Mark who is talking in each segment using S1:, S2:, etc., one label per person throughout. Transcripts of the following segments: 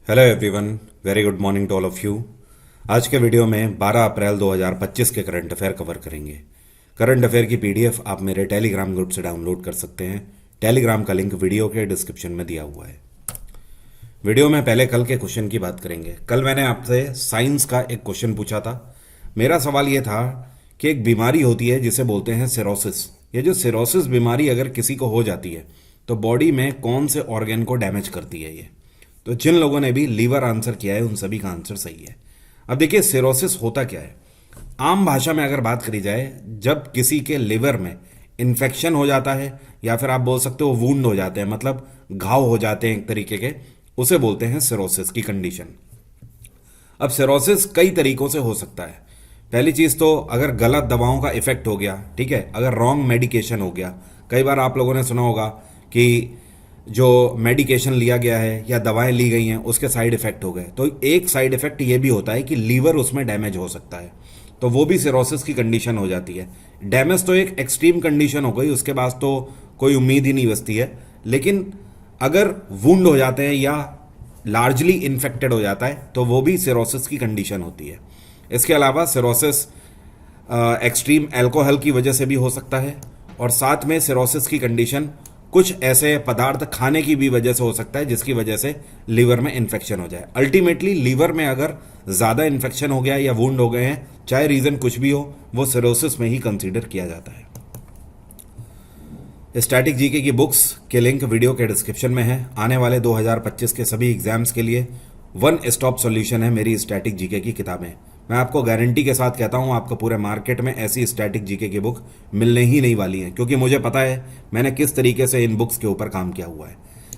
S1: Hello everyone, very good morning to all of you. आज के video में 12 April 2025 के करंट अफेयर कवर करेंगे। करंट अफेयर की पीडीएफ आप मेरे टेलीग्राम ग्रुप से डाउनलोड कर सकते हैं। टेलीग्राम का लिंक वीडियो के डिस्क्रिप्शन में दिया हुआ है। वीडियो में पहले कल के क्वेश्चन की बात करेंगे। कल मैंने आपसे साइंस का एक क्वेश्चन पूछा था। मेरा सवाल ये था कि एक बीमारी होती है जिसे बोलते हैं सिरोसिस। ये जो सिरोसिस बीमारी अगर किसी को हो जाती है तो बॉडी में कौन से ऑर्गन को डैमेज करती है ये। तो जिन लोगों ने भी लीवर आंसर किया है उन सभी का आंसर सही है। अब देखिए सिरोसिस होता क्या है। आम भाषा में अगर बात करी जाए, जब किसी के लिवर में इन्फेक्शन हो जाता है या फिर आप बोल सकते हो वुंड हो जाते हैं, मतलब घाव हो जाते हैं एक तरीके के, उसे बोलते हैं सिरोसिस की कंडीशन। अब सिरोसिस कई तरीकों से हो सकता है। पहली चीज तो अगर गलत दवाओं का इफेक्ट हो गया, ठीक है, अगर रॉन्ग मेडिकेशन हो गया। कई बार आप लोगों ने सुना होगा कि जो मेडिकेशन लिया गया है या दवाएं ली गई हैं उसके साइड इफेक्ट हो गए। तो एक साइड इफेक्ट ये भी होता है कि लीवर उसमें डैमेज हो सकता है, तो वो भी सिरोसिस की कंडीशन हो जाती है। डैमेज तो एक एक्सट्रीम कंडीशन हो गई, उसके बाद तो कोई उम्मीद ही नहीं बचती है। लेकिन अगर वुंड हो जाते हैं या लार्जली इन्फेक्टेड हो जाता है तो वो भी सिरोसिस की कंडीशन होती है। इसके अलावा सिरोसिस एक्सट्रीम अल्कोहल की वजह से भी हो सकता है, और साथ में सिरोसिस की कंडीशन कुछ ऐसे पदार्थ खाने की भी वजह से हो सकता है जिसकी वजह से लीवर में इन्फेक्शन हो जाए। अल्टीमेटली लीवर में अगर ज़्यादा इन्फेक्शन हो गया या वुंड हो गए हैं, चाहे रीज़न कुछ भी हो, वो सिरोसिस में ही कंसीडर किया जाता है। स्टैटिक जीके की बुक्स के लिंक वीडियो के डिस्क्रिप्शन में है। आने वाले 2025 के सभी एग्जाम्स के लिए वन स्टॉप सॉल्यूशन है मेरी स्टैटिक जीके की किताबें। मैं आपको गारंटी के साथ कहता हूं, आपको पूरे मार्केट में ऐसी स्टैटिक जीके की बुक मिलने ही नहीं वाली है, क्योंकि मुझे पता है मैंने किस तरीके से इन बुक्स के ऊपर काम किया हुआ है।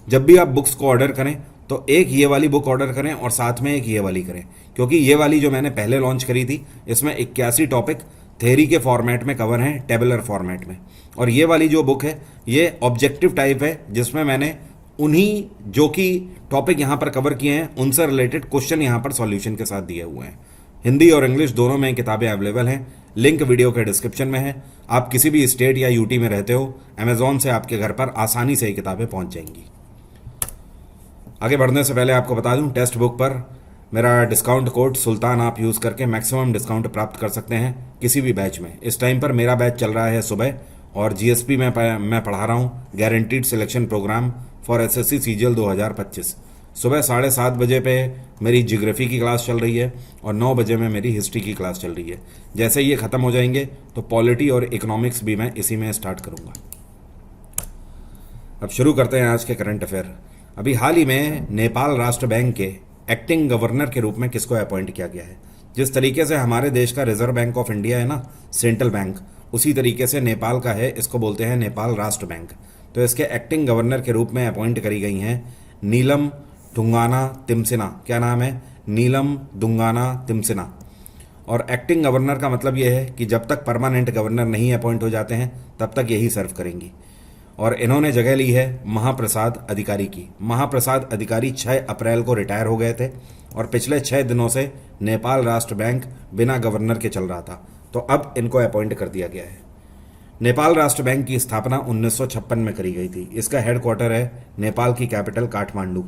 S1: जब भी आप बुक्स को ऑर्डर करें तो एक ये वाली बुक ऑर्डर करें और साथ में एक ये वाली करें, क्योंकि ये वाली जो मैंने पहले लॉन्च करी थी इसमें 81 टॉपिक थेरी के फॉर्मेट में कवर हैं, टेबुलर फॉर्मेट में। और ये वाली जो बुक है ये ऑब्जेक्टिव टाइप है, जिसमें मैंने उन्हीं जो कि टॉपिक यहाँ पर कवर किए हैं उनसे रिलेटेड क्वेश्चन यहाँ पर सॉल्यूशन के साथ दिए हुए हैं। हिंदी और इंग्लिश दोनों में किताबें अवेलेबल हैं। लिंक वीडियो के डिस्क्रिप्शन में है। आप किसी भी स्टेट या यूटी में रहते हो, अमेजॉन से आपके घर पर आसानी से ये किताबें पहुंच जाएंगी। आगे बढ़ने से पहले आपको बता दूं, टेक्स्ट बुक पर मेरा डिस्काउंट कोड सुल्तान आप यूज़ करके मैक्सिमम डिस्काउंट प्राप्त कर सकते हैं किसी भी बैच में। इस टाइम पर मेरा बैच चल रहा है सुबह, और जीएसपी में मैं पढ़ा रहा हूँ, guaranteed selection programme for SSC CGL 2025। सुबह 7:30 बजे पे मेरी ज्योग्राफी की क्लास चल रही है और 9 बजे में मेरी हिस्ट्री की क्लास चल रही है। जैसे ये ख़त्म हो जाएंगे तो पॉलिटी और इकोनॉमिक्स भी मैं इसी में स्टार्ट करूँगा। अब शुरू करते हैं आज के करंट अफेयर। अभी हाल ही में नेपाल राष्ट्र बैंक के एक्टिंग गवर्नर के रूप में किसको अपॉइंट किया गया है। जिस तरीके से हमारे देश का रिजर्व बैंक ऑफ इंडिया है ना, सेंट्रल बैंक, उसी तरीके से नेपाल का है, इसको बोलते हैं नेपाल राष्ट्र बैंक। तो इसके एक्टिंग गवर्नर के रूप में अपॉइंट करी गई हैं नीलम डुंगाना तिमसिना। क्या नाम है? नीलम डुंगाना तिमसिना। और एक्टिंग गवर्नर का मतलब यह है कि जब तक परमानेंट गवर्नर नहीं अपॉइंट हो जाते हैं तब तक यही सर्व करेंगी। और इन्होंने जगह ली है महाप्रसाद अधिकारी की। महाप्रसाद अधिकारी 6 अप्रैल को रिटायर हो गए थे और पिछले 6 दिनों से नेपाल राष्ट्र बैंक बिना गवर्नर के चल रहा था, तो अब इनको अपॉइंट कर दिया गया है। नेपाल राष्ट्र बैंक की स्थापना 1956 में करी गई थी। इसका हेडक्वार्टर है नेपाल की कैपिटल काठमांडू।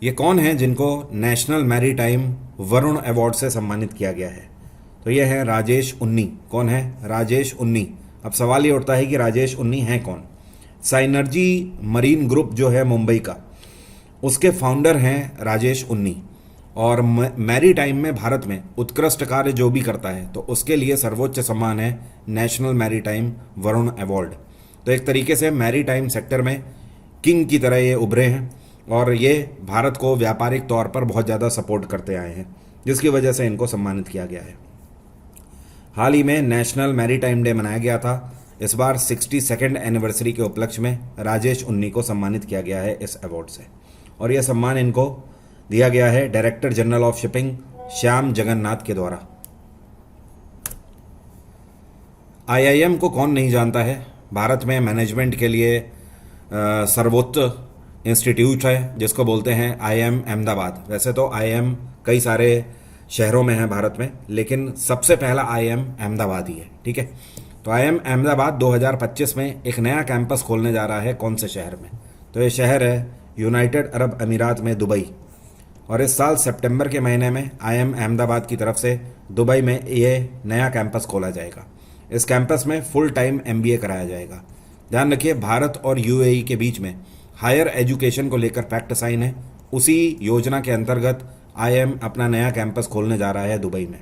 S1: ये कौन है जिनको नेशनल मैरीटाइम वरुण अवार्ड से सम्मानित किया गया है? तो ये है राजेश उन्नी। कौन है? राजेश उन्नी। अब सवाल ये उठता है कि राजेश उन्नी हैं कौन? साइनर्जी मरीन ग्रुप जो है मुंबई का, उसके फाउंडर हैं राजेश उन्नी। और मैरीटाइम में भारत में उत्कृष्ट कार्य जो भी करता है तो उसके लिए सर्वोच्च सम्मान है नेशनल मैरीटाइम वरुण अवार्ड। तो एक तरीके से मैरीटाइम सेक्टर में किंग की तरह ये उभरे हैं और ये भारत को व्यापारिक तौर पर बहुत ज़्यादा सपोर्ट करते आए हैं, जिसकी वजह से इनको सम्मानित किया गया है। हाल ही में नेशनल मैरीटाइम डे मनाया गया था। इस बार 62nd एनिवर्सरी के उपलक्ष्य में राजेश उन्नी को सम्मानित किया गया है इस अवार्ड से, और यह सम्मान इनको दिया गया है director general of shipping Shyam Jagannath के द्वारा। आईआईएम को कौन नहीं जानता है? भारत में मैनेजमेंट के लिए सर्वोच्च इंस्टीट्यूट है जिसको बोलते हैं आईआईएम अहमदाबाद। वैसे तो आईआईएम कई सारे शहरों में है भारत में, लेकिन सबसे पहला आईआईएम अहमदाबाद ही है, ठीक है। तो आईआईएम अहमदाबाद 2025 में एक नया कैंपस खोलने जा रहा है। कौन से शहर में? तो ये शहर है यूनाइटेड अरब अमीरात में दुबई। और इस साल सितंबर के महीने में IIM अहमदाबाद की तरफ से दुबई में ये नया कैंपस खोला जाएगा। इस कैंपस में फुल टाइम MBA कराया जाएगा। ध्यान रखिए, भारत और UAE के बीच में हायर एजुकेशन को लेकर पैक्ट साइन है। उसी योजना के अंतर्गत IIM अपना नया कैंपस खोलने जा रहा है दुबई में।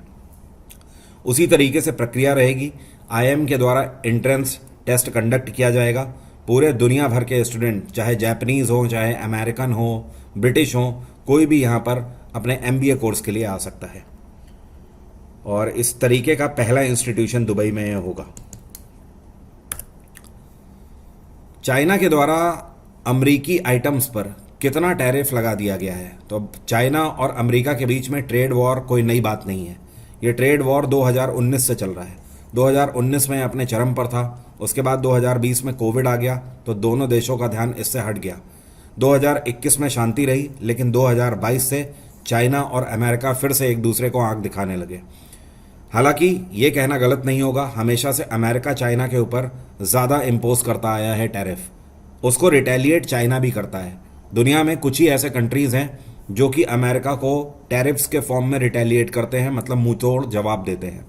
S1: उसी तरीके से प्रक्रिया रहेगी। IIM के द्वारा एंट्रेंस टेस्ट कंडक्ट किया जाएगा। पूरे दुनिया भर के स्टूडेंट, चाहे जापानीज हो, चाहे अमेरिकन हो, ब्रिटिश हो, कोई भी यहाँ पर अपने MBA कोर्स के लिए आ सकता है। और इस तरीके का पहला इंस्टीट्यूशन दुबई में होगा। चाइना के द्वारा अमरीकी आइटम्स पर कितना टैरिफ लगा दिया गया है? तो अब चाइना और अमेरिका के बीच में ट्रेड वॉर कोई नई बात नहीं है। ये ट्रेड वॉर 2019 से चल रहा है। 2019 में अपने चरम पर था। उसके बाद 2020 में कोविड आ गया तो दोनों देशों का ध्यान इससे हट गया। 2021 में शांति रही, लेकिन 2022 से चाइना और अमेरिका फिर से एक दूसरे को आंख दिखाने लगे। हालांकि ये कहना गलत नहीं होगा, हमेशा से अमेरिका चाइना के ऊपर ज़्यादा इम्पोज करता आया है टैरिफ। उसको रिटेलिएट चाइना भी करता है। दुनिया में कुछ ही ऐसे कंट्रीज़ हैं जो कि अमेरिका को टैरिफ्स के फॉर्म में रिटेलिएट करते हैं, मतलब मुंहतोड़ जवाब देते हैं।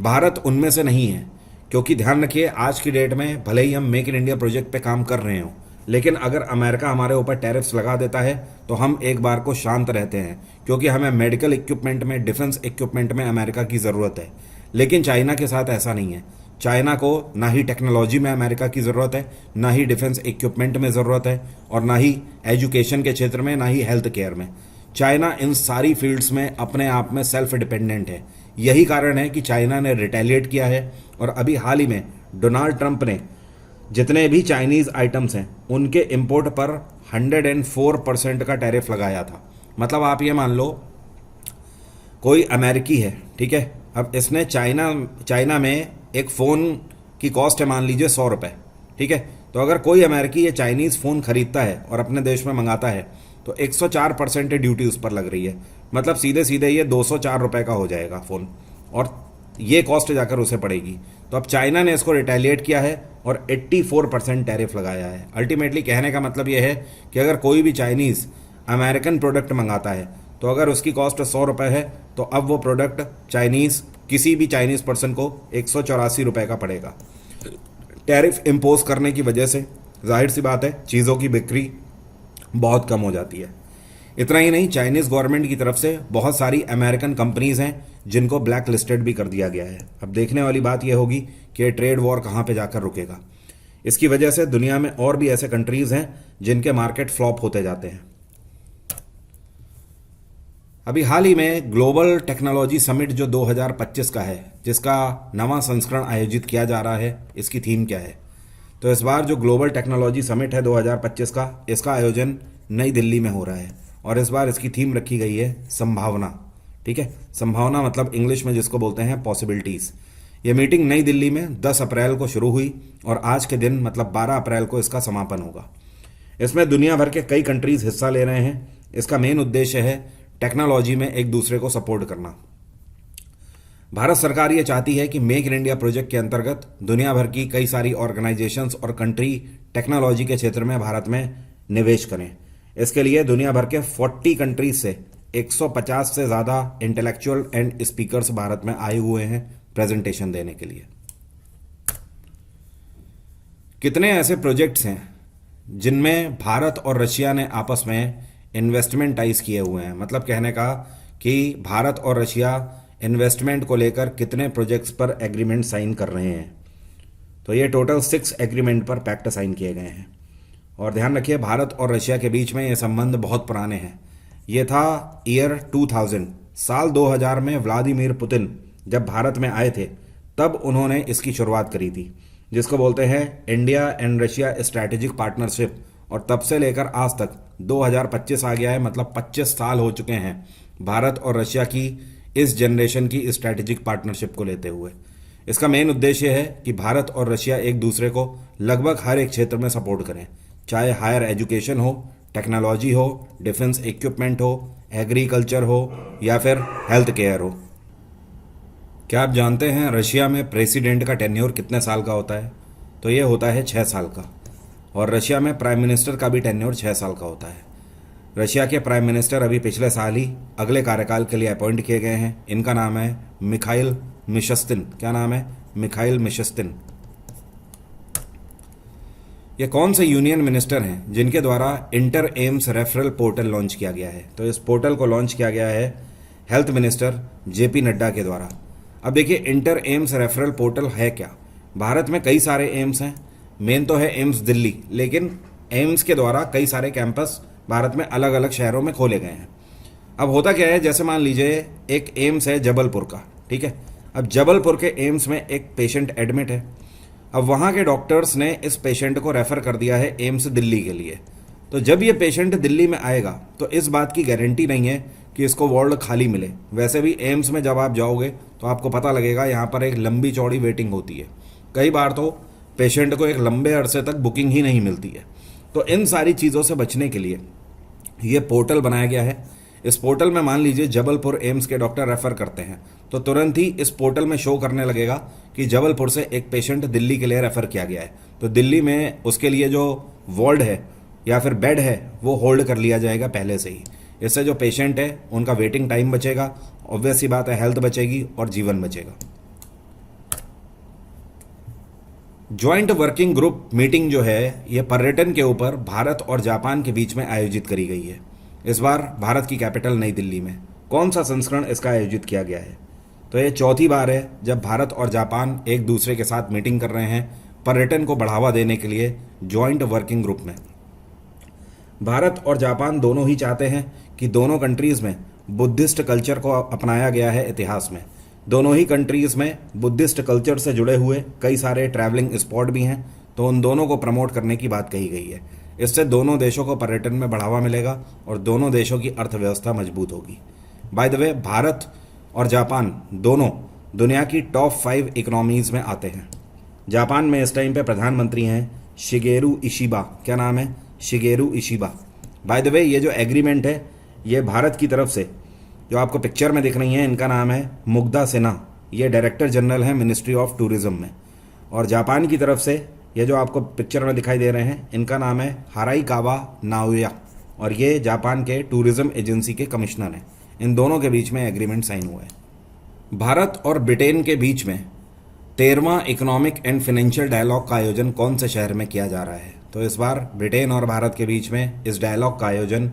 S1: भारत उनमें से नहीं है, क्योंकि ध्यान रखिए, आज की डेट में भले ही हम मेक इन इंडिया प्रोजेक्ट पे काम कर रहे हों, लेकिन अगर अमेरिका हमारे ऊपर टैरिफ्स लगा देता है तो हम एक बार को शांत रहते हैं, क्योंकि हमें मेडिकल इक्विपमेंट में, डिफेंस इक्विपमेंट में अमेरिका की ज़रूरत है। लेकिन चाइना के साथ ऐसा नहीं है। चाइना को ना ही टेक्नोलॉजी में अमेरिका की ज़रूरत है, ना ही डिफेंस इक्विपमेंट में ज़रूरत है, और ना ही एजुकेशन के क्षेत्र में, ना ही हेल्थ केयर में। चाइना इन सारी फील्ड्स में अपने आप में सेल्फ डिपेंडेंट है। यही कारण है कि चाइना ने रिटेलिएट किया है। और अभी हाल ही में डोनाल्ड ट्रंप ने जितने भी चाइनीज़ आइटम्स हैं उनके इंपोर्ट पर 104% का टैरिफ लगाया था। मतलब आप ये मान लो, कोई अमेरिकी है, ठीक है, अब इसने चाइना में एक फ़ोन की कॉस्ट है मान लीजिए 100 रुपये, ठीक है। तो अगर कोई अमेरिकी ये चाइनीज़ फ़ोन खरीदता है और अपने देश में मंगाता है तो 104% ड्यूटी उस पर लग रही है। मतलब सीधे सीधे ये 204 रुपये का हो जाएगा फ़ोन, और ये कॉस्ट जाकर उसे पड़ेगी। तो अब चाइना ने इसको रिटेलिएट किया है और 84% टैरिफ लगाया है। अल्टीमेटली कहने का मतलब ये है कि अगर कोई भी चाइनीज़ अमेरिकन प्रोडक्ट मंगाता है तो अगर उसकी कॉस्ट 100 रुपये है तो अब वो प्रोडक्ट किसी भी चाइनीज़ पर्सन को 184 रुपये का पड़ेगा। टैरिफ इम्पोज करने की वजह से जाहिर सी बात है चीज़ों की बिक्री बहुत कम हो जाती है। इतना ही नहीं, चाइनीज़ गवर्नमेंट की तरफ से बहुत सारी अमेरिकन कंपनीज़ हैं जिनको ब्लैक लिस्टेड भी कर दिया गया है। अब देखने वाली बात यह होगी कि ये ट्रेड वॉर कहाँ पे जाकर रुकेगा। इसकी वजह से दुनिया में और भी ऐसे कंट्रीज़ हैं जिनके मार्केट फ्लॉप होते जाते हैं। अभी हाल ही में ग्लोबल टेक्नोलॉजी समिट जो 2025 का है, जिसका नवा संस्करण आयोजित किया जा रहा है, इसकी थीम क्या है? तो इस बार जो ग्लोबल टेक्नोलॉजी समिट है 2025 का, इसका आयोजन नई दिल्ली में हो रहा है और इस बार इसकी थीम रखी गई है संभावना। ठीक है, संभावना मतलब इंग्लिश में जिसको बोलते हैं पॉसिबिलिटीज़। ये मीटिंग नई दिल्ली में 10 अप्रैल को शुरू हुई और आज के दिन मतलब 12 अप्रैल को इसका समापन होगा। इसमें दुनिया भर के कई कंट्रीज़ हिस्सा ले रहे हैं। इसका मेन उद्देश्य है टेक्नोलॉजी में एक दूसरे को सपोर्ट करना। भारत सरकार ये चाहती है कि मेक इन इंडिया प्रोजेक्ट के अंतर्गत दुनिया भर की कई सारी ऑर्गेनाइजेशंस और कंट्री टेक्नोलॉजी के क्षेत्र में भारत में निवेश करें। इसके लिए दुनिया भर के 40 कंट्रीज से 150 से ज़्यादा इंटेलेक्चुअल एंड स्पीकर्स भारत में आए हुए हैं प्रेजेंटेशन देने के लिए। कितने ऐसे प्रोजेक्ट्स हैं जिनमें भारत और रशिया ने आपस में इन्वेस्टमेंट टाइज किए हुए हैं? मतलब कहने का कि भारत और रशिया इन्वेस्टमेंट को लेकर कितने प्रोजेक्ट्स पर एग्रीमेंट साइन कर रहे हैं। तो ये टोटल 6 एग्रीमेंट पर पैक्ट साइन किए गए हैं। और ध्यान रखिए, भारत और रशिया के बीच में ये संबंध बहुत पुराने हैं। ये था ईयर 2000, साल 2000 में व्लादिमीर पुतिन जब भारत में आए थे तब उन्होंने इसकी शुरुआत करी थी, जिसको बोलते हैं India and Russia strategic partnership. और तब से लेकर आज तक 2025 आ गया है, मतलब 25 साल हो चुके हैं भारत और रशिया की इस जनरेशन की स्ट्रैटेजिक पार्टनरशिप को लेते हुए। इसका मेन उद्देश्य है कि भारत और रशिया एक दूसरे को लगभग हर एक क्षेत्र में सपोर्ट करें, चाहे हायर एजुकेशन हो, टेक्नोलॉजी हो, डिफेंस इक्विपमेंट हो, एग्रीकल्चर हो या फिर हेल्थ केयर हो। क्या आप जानते हैं रशिया में प्रेसिडेंट का टेन्योर कितने साल का होता है? तो ये होता है 6 साल का। और रशिया में प्राइम मिनिस्टर का भी टेन्योर 6 साल का होता है। रशिया के प्राइम मिनिस्टर अभी पिछले साल ही अगले कार्यकाल के लिए अपॉइंट किए गए हैं। इनका नाम है मिखाइल मिशस्तिन। क्या नाम है? मिखाइल मिशस्तिन। ये कौन से यूनियन मिनिस्टर हैं जिनके द्वारा inter AIIMS referral portal launch किया गया है? तो इस पोर्टल को लॉन्च किया गया है हेल्थ मिनिस्टर जेपी नड्डा के द्वारा। अब देखिए, इंटर एम्स रेफरल पोर्टल है क्या? भारत में कई सारे एम्स हैं, मेन तो है एम्स दिल्ली, लेकिन एम्स के द्वारा कई सारे कैंपस भारत में अलग अलग शहरों में खोले गए हैं। अब होता क्या है, जैसे मान लीजिए एक एम्स है जबलपुर का, ठीक है। अब जबलपुर के एम्स में एक पेशेंट एडमिट है। अब वहाँ के डॉक्टर्स ने इस पेशेंट को रेफ़र कर दिया है एम्स दिल्ली के लिए। तो जब ये पेशेंट दिल्ली में आएगा तो इस बात की गारंटी नहीं है कि इसको वार्ड खाली मिले। वैसे भी एम्स में जब आप जाओगे तो आपको पता लगेगा यहाँ पर एक लंबी चौड़ी वेटिंग होती है। कई बार तो पेशेंट को एक लंबे अरसे तक बुकिंग ही नहीं मिलती है। तो इन सारी चीज़ों से बचने के लिए ये पोर्टल बनाया गया है। इस पोर्टल में मान लीजिए जबलपुर एम्स के डॉक्टर रेफ़र करते हैं तो तुरंत ही इस पोर्टल में शो करने लगेगा कि जबलपुर से एक पेशेंट दिल्ली के लिए रेफ़र किया गया है। तो दिल्ली में उसके लिए जो वार्ड है या फिर बेड है वो होल्ड कर लिया जाएगा पहले से ही। इससे जो पेशेंट है उनका वेटिंग टाइम बचेगा, ऑब्वियस सी बात है हेल्थ बचेगी और जीवन बचेगा। ज्वाइंट वर्किंग ग्रुप मीटिंग जो है ये पर्यटन के ऊपर भारत और जापान के बीच में आयोजित करी गई है। इस बार भारत की कैपिटल नई दिल्ली में। कौन सा संस्करण इसका आयोजित किया गया है? तो ये चौथी बार है जब भारत और जापान एक दूसरे के साथ मीटिंग कर रहे हैं पर्यटन को बढ़ावा देने के लिए ज्वाइंट वर्किंग ग्रुप में। भारत और जापान दोनों ही चाहते हैं कि दोनों कंट्रीज़ में बुद्धिस्ट कल्चर को अपनाया गया है इतिहास में। दोनों ही कंट्रीज़ में बुद्धिस्ट कल्चर से जुड़े हुए कई सारे ट्रैवलिंग स्पॉट भी हैं, तो उन दोनों को प्रमोट करने की बात कही गई है। इससे दोनों देशों को पर्यटन में बढ़ावा मिलेगा और दोनों देशों की अर्थव्यवस्था मजबूत होगी। बाय द वे, भारत और जापान दोनों दुनिया की टॉप 5 इकोनॉमीज़ में आते हैं। जापान में इस टाइम पे प्रधानमंत्री हैं शिगेरू इशिबा। क्या नाम है? Shigeru Ishiba. By the way, ये जो एग्रीमेंट है ये भारत की तरफ से, जो आपको पिक्चर में दिख रही हैं, इनका नाम है मुग्धा सिन्हा। ये डायरेक्टर जनरल हैं मिनिस्ट्री ऑफ टूरिज्म में। और जापान की तरफ से ये जो आपको पिक्चर में दिखाई दे रहे हैं, इनका नाम है हाराइकावा नाओया और ये जापान के टूरिज्म एजेंसी के कमिश्नर हैं। इन दोनों के बीच में एग्रीमेंट साइन हुआ है। भारत और ब्रिटेन के बीच में 13वां इकोनॉमिक एंड फाइनेंशियल डायलॉग का आयोजन कौन से शहर में किया जा रहा है? तो इस बार ब्रिटेन और भारत के बीच में इस डायलॉग का आयोजन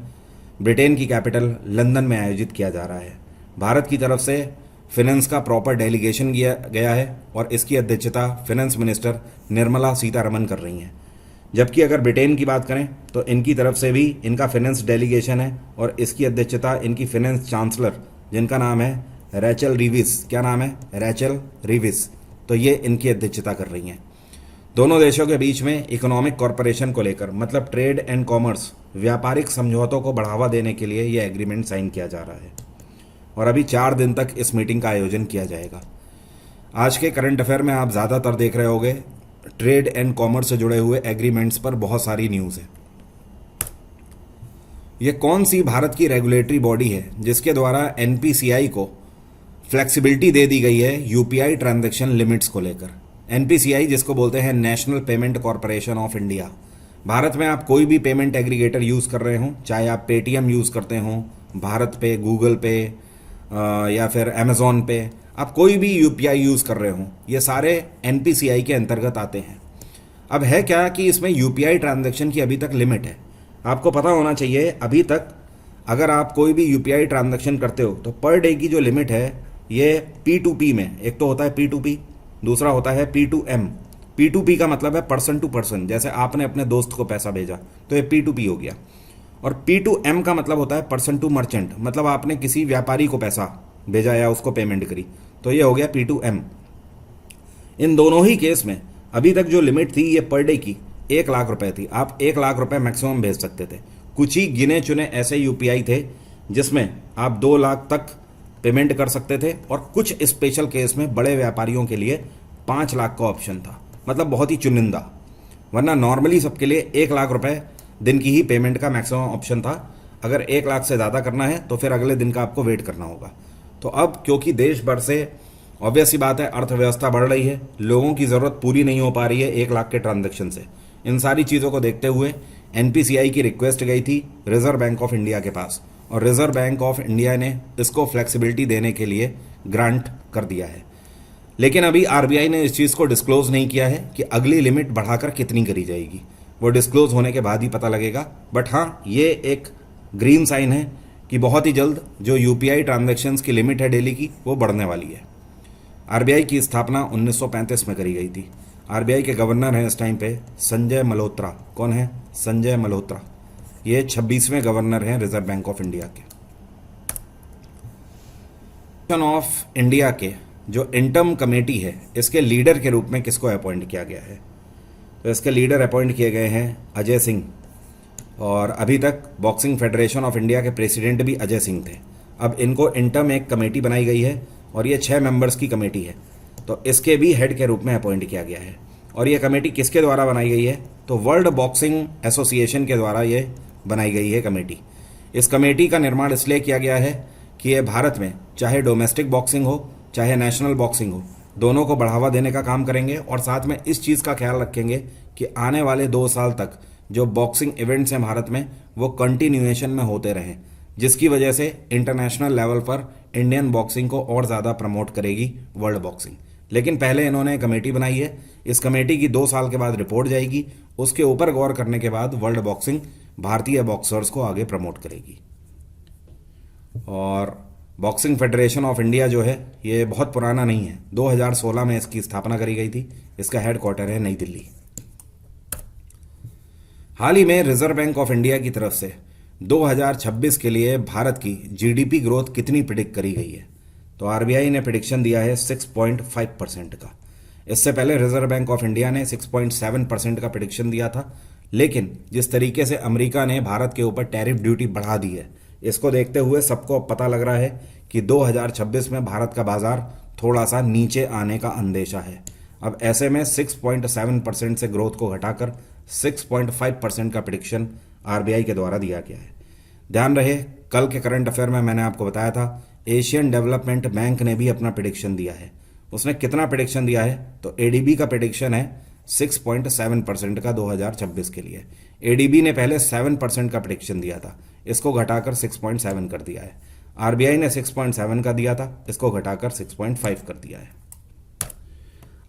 S1: ब्रिटेन की कैपिटल लंदन में आयोजित किया जा रहा है। भारत की तरफ से फिनेंस का प्रॉपर डेलीगेशन किया गया है और इसकी अध्यक्षता फिनेंस मिनिस्टर निर्मला सीतारमन कर रही हैं। जबकि अगर ब्रिटेन की बात करें तो इनकी तरफ से भी इनका फिनेंस डेलीगेशन है और इसकी अध्यक्षता इनकी फिनेंस चांसलर, जिनका नाम है रैचल रिविस। क्या नाम है? रैचल रिविस। तो ये इनकी अध्यक्षता कर रही हैं। दोनों देशों के बीच में इकोनॉमिक कॉरपोरेशन को लेकर, मतलब ट्रेड एंड कॉमर्स, व्यापारिक समझौतों को बढ़ावा देने के लिए ये एग्रीमेंट साइन किया जा रहा है और अभी 4 दिन तक इस मीटिंग का आयोजन किया जाएगा। आज के करंट अफेयर में आप ज़्यादातर देख रहे होंगे ट्रेड एंड कॉमर्स से जुड़े हुए एग्रीमेंट्स पर बहुत सारी न्यूज़ है। ये कौन सी भारत की रेगुलेटरी बॉडी है जिसके द्वारा एनपीसीआई को फ्लेक्सिबिलिटी दे दी गई है यूपीआई ट्रांजैक्शन लिमिट्स को लेकर? एनपीसीआई जिसको बोलते हैं national payment corporation of India. Bharat में आप कोई भी पेमेंट एग्रीगेटर यूज़ कर रहे हों, चाहे आप पेटीएम यूज़ करते हों, भारत पे, गूगल पे या फिर अमेज़ॉन पे, आप कोई भी यूपीआई यूज़ कर रहे हों, ये सारे एनपीसीआई के अंतर्गत आते हैं। अब है क्या कि इसमें यूपीआई ट्रांजैक्शन की अभी तक लिमिट है। आपको पता होना चाहिए, अभी तक अगर आप कोई भी यूपीआई ट्रांजैक्शन करते हो तो पर डे की जो लिमिट है ये P2P में, एक तो होता है P2P, दूसरा होता है P2M। P2P का मतलब है पर्सन टू पर्सन, जैसे आपने अपने दोस्त को पैसा भेजा तो ये P2P हो गया। और P2M का मतलब होता है पर्सन टू मर्चेंट, मतलब आपने किसी व्यापारी को पैसा भेजा या उसको पेमेंट करी, तो ये हो गया P2M। इन दोनों ही केस में अभी तक जो लिमिट थी ये पर डे की 1 लाख रुपए थी। आप 1 लाख रुपए मैक्सिमम भेज सकते थे। कुछ ही गिने चुने ऐसे यूपीआई थे जिसमें आप 2 लाख तक पेमेंट कर सकते थे और कुछ स्पेशल केस में बड़े व्यापारियों के लिए 5 लाख का ऑप्शन था, मतलब बहुत ही चुनिंदा। वरना नॉर्मली सबके लिए 1 लाख रुपए दिन की ही पेमेंट का मैक्सिमम ऑप्शन था। अगर 1 लाख से ज़्यादा करना है तो फिर अगले दिन का आपको वेट करना होगा। तो अब क्योंकि देश भर से ऑब्वियस सी बात है अर्थव्यवस्था बढ़ रही है, लोगों की ज़रूरत पूरी नहीं हो पा रही है 1 लाख के ट्रांजैक्शन से, इन सारी चीज़ों को देखते हुए एनपीसीआई की रिक्वेस्ट गई थी रिजर्व बैंक ऑफ इंडिया के पास, और रिजर्व बैंक ऑफ इंडिया ने इसको फ्लेक्सिबिलिटी देने के लिए ग्रांट कर दिया है। लेकिन अभी आरबीआई ने इस चीज़ को डिस्क्लोज नहीं किया है कि अगली लिमिट बढ़ाकर कितनी करी जाएगी। वो डिस्क्लोज होने के बाद ही पता लगेगा। बट हाँ, ये एक ग्रीन साइन है कि बहुत ही जल्द जो यूपीआई ट्रांजैक्शंस की लिमिट है डेली की, वो बढ़ने वाली है। आरबीआई की स्थापना 1935 में करी गई थी। आरबीआई के गवर्नर हैं इस टाइम पे संजय मल्होत्रा। कौन है? संजय मल्होत्रा। ये 26वें गवर्नर हैं रिजर्व बैंक ऑफ इंडिया के। ऑफ इंडिया के जो इंटर्म कमेटी है, इसके लीडर के रूप में किसको अपॉइंट किया गया है? तो इसके लीडर अपॉइंट किए गए हैं अजय सिंह, और अभी तक बॉक्सिंग फेडरेशन ऑफ इंडिया के प्रेसिडेंट भी अजय सिंह थे। अब इनको इंटर्म एक कमेटी बनाई गई है और ये 6 मेंबर्स की कमेटी है, तो इसके भी हेड के रूप में अपॉइंट किया गया है। और ये कमेटी किसके द्वारा बनाई गई है? तो वर्ल्ड बॉक्सिंग एसोसिएशन के द्वारा ये बनाई गई है कमेटी। इस कमेटी का निर्माण इसलिए किया गया है कि ये भारत में चाहे डोमेस्टिक बॉक्सिंग हो चाहे नेशनल बॉक्सिंग हो, दोनों को बढ़ावा देने का काम करेंगे, और साथ में इस चीज़ का ख्याल रखेंगे कि आने वाले 2 साल तक जो बॉक्सिंग इवेंट्स हैं भारत में, वो कंटिन्यूएशन में होते रहें, जिसकी वजह से इंटरनेशनल लेवल पर इंडियन बॉक्सिंग को और ज़्यादा प्रमोट करेगी वर्ल्ड बॉक्सिंग। लेकिन पहले इन्होंने कमेटी बनाई है। इस कमेटी की 2 साल के बाद रिपोर्ट जाएगी। उसके ऊपर गौर करने के बाद वर्ल्ड बॉक्सिंग भारतीय बॉक्सर्स को आगे प्रमोट करेगी। और बॉक्सिंग फेडरेशन ऑफ इंडिया जो है, ये बहुत पुराना नहीं है। 2016 में इसकी स्थापना करी गई थी। इसका हेडक्वार्टर है नई दिल्ली। हाल ही में रिजर्व बैंक ऑफ इंडिया की तरफ से 2026 के लिए भारत की जीडीपी ग्रोथ कितनी प्रिडिक्ट करी गई है? तो आरबीआई ने प्रिडिक्शन दिया है 6.5% का। इससे पहले रिजर्व बैंक ऑफ इंडिया ने 6.7% का प्रिडिक्शन दिया था। लेकिन जिस तरीके से अमेरिका ने भारत के ऊपर टैरिफ ड्यूटी बढ़ा दी है, इसको देखते हुए सबको पता लग रहा है कि 2026 में भारत का बाजार थोड़ा सा नीचे आने का अंदेशा है। अब ऐसे में 6.7% से ग्रोथ को घटाकर 6.5% का प्रिडिक्शन आरबीआई के द्वारा दिया गया है। ध्यान रहे, कल के करंट अफेयर में मैंने आपको बताया था एशियन डेवलपमेंट बैंक ने भी अपना प्रिडिक्शन दिया है। उसने कितना प्रिडिक्शन दिया है? तो एडीबी का प्रिडिक्शन है 6.7% का 2026 के लिए। एडीबी ने पहले 7% का प्रिडिक्शन दिया था, इसको घटाकर 6.7 कर दिया है। आरबीआई ने 6.7 का दिया था, इसको घटाकर 6.5 कर दिया है।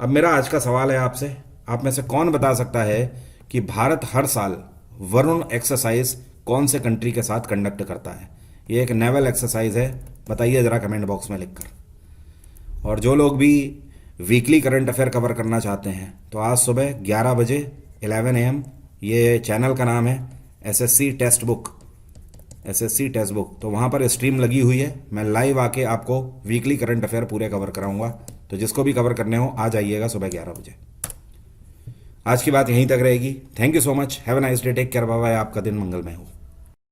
S1: अब मेरा आज का सवाल है आपसे, आप में से कौन बता सकता है कि भारत हर साल वरुण एक्सरसाइज कौन से कंट्री के साथ कंडक्ट करता है? ये एक नेवल एक्सरसाइज है, बताइए जरा कमेंट बॉक्स में लिखकर। और जो लोग भी वीकली करंट अफेयर कवर करना चाहते हैं, तो आज सुबह 11 बजे 11 AM, ये चैनल का नाम है एसएससी टेक्स्ट बुक, तो वहाँ पर स्ट्रीम लगी हुई है। मैं लाइव आके आपको वीकली करंट अफेयर पूरे कवर कराऊंगा, तो जिसको भी कवर करने हो आ जाइएगा सुबह 11 बजे। आज की बात यहीं तक रहेगी। Thank you so much, have a nice day, take care, bye bye. आपका दिन मंगलमय हो।